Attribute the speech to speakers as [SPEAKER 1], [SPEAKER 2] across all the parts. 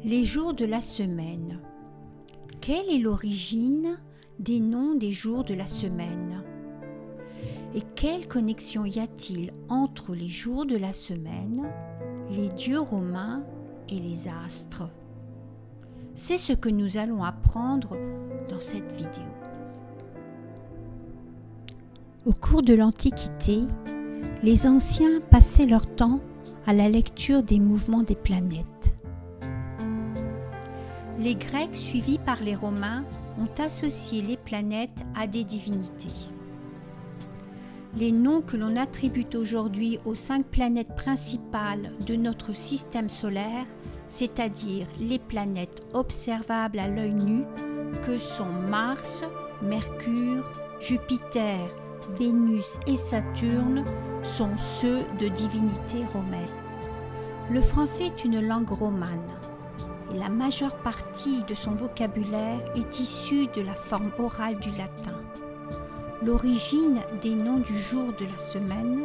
[SPEAKER 1] Les jours de la semaine. Quelle est l'origine des noms des jours de la semaine? Et quelle connexion y a-t-il entre les jours de la semaine, les dieux romains et les astres? C'est ce que nous allons apprendre dans cette vidéo. Au cours de l'Antiquité, les anciens passaient leur temps à la lecture des mouvements des planètes. Les Grecs, suivis par les Romains, ont associé les planètes à des divinités. Les noms que l'on attribue aujourd'hui aux 5 planètes principales de notre système solaire, c'est-à-dire les planètes observables à l'œil nu, que sont Mars, Mercure, Jupiter, Vénus et Saturne, sont ceux de divinités romaines. Le français est une langue romane. Et la majeure partie de son vocabulaire est issue de la forme orale du latin. L'origine des noms du jour de la semaine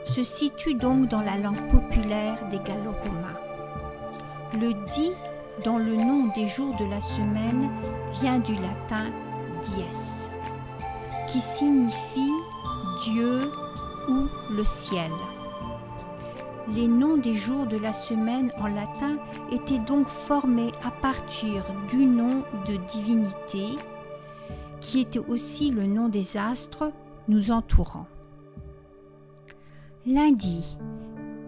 [SPEAKER 1] se situe donc dans la langue populaire des Gallo-Romains. Le « di » dans le nom des jours de la semaine vient du latin « dies », qui signifie « Dieu » ou « le ciel ». Les noms des jours de la semaine en latin étaient donc formés à partir du nom de divinité, qui était aussi le nom des astres nous entourant. Lundi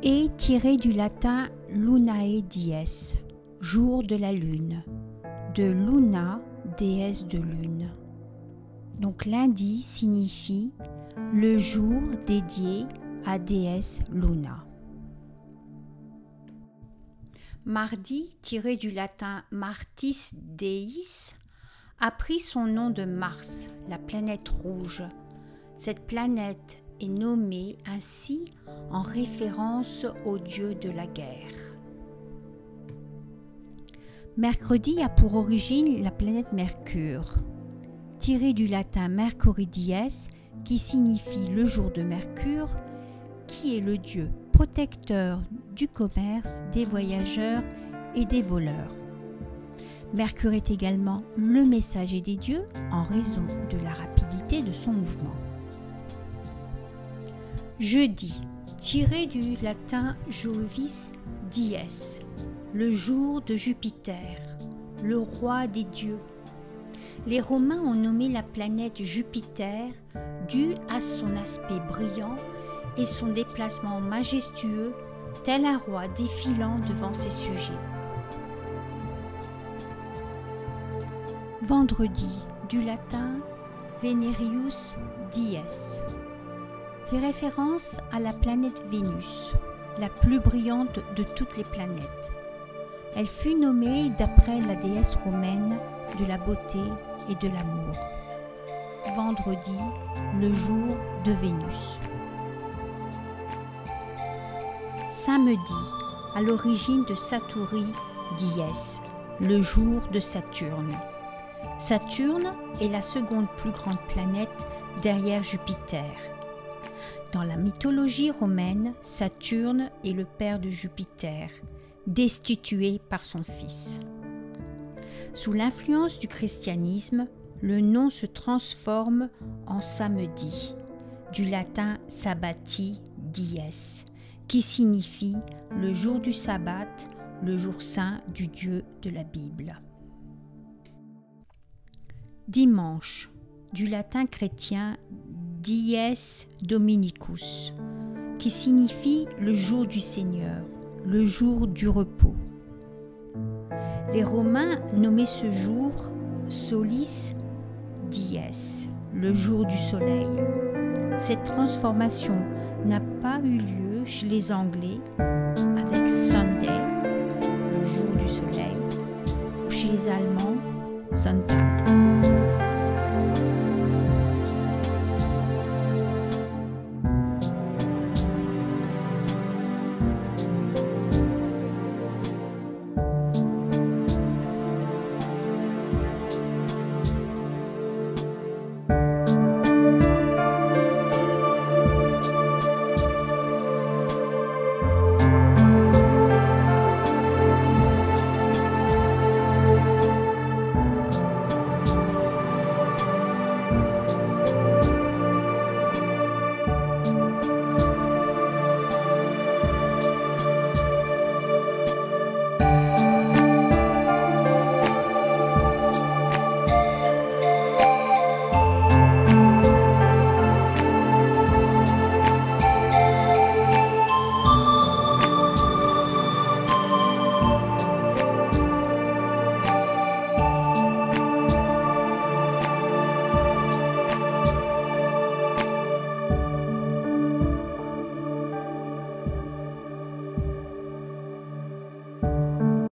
[SPEAKER 1] est tiré du latin lunae dies, jour de la lune, de luna, déesse de lune. Donc lundi signifie le jour dédié à déesse Luna. Mardi, tiré du latin martis deis, a pris son nom de Mars, la planète rouge. Cette planète est nommée ainsi en référence au dieu de la guerre. Mercredi a pour origine la planète Mercure, tiré du latin Mercuri dies, qui signifie le jour de Mercure, qui est le dieu protecteur du commerce, des voyageurs et des voleurs. Mercure est également le messager des dieux en raison de la rapidité de son mouvement. Jeudi, tiré du latin Jovis dies, le jour de Jupiter, le roi des dieux. Les Romains ont nommé la planète Jupiter dû à son aspect brillant et son déplacement majestueux, tel un roi défilant devant ses sujets. Vendredi, du latin Venerius dies, fait référence à la planète Vénus, la plus brillante de toutes les planètes. Elle fut nommée d'après la déesse romaine de la beauté et de l'amour. Vendredi, le jour de Vénus. Samedi, à l'origine de Saturi dies, le jour de Saturne. Saturne est la seconde plus grande planète derrière Jupiter. Dans la mythologie romaine, Saturne est le père de Jupiter, destitué par son fils. Sous l'influence du christianisme, le nom se transforme en samedi, du latin sabbati dies, qui signifie le jour du sabbat, le jour saint du Dieu de la Bible. Dimanche, du latin chrétien dies dominicus, qui signifie le jour du Seigneur, le jour du repos. Les Romains nommaient ce jour solis dies, le jour du soleil. Cette transformation n'a pas eu lieu chez les Anglais avec Sunday, le jour du soleil, ou chez les Allemands, Sonntag.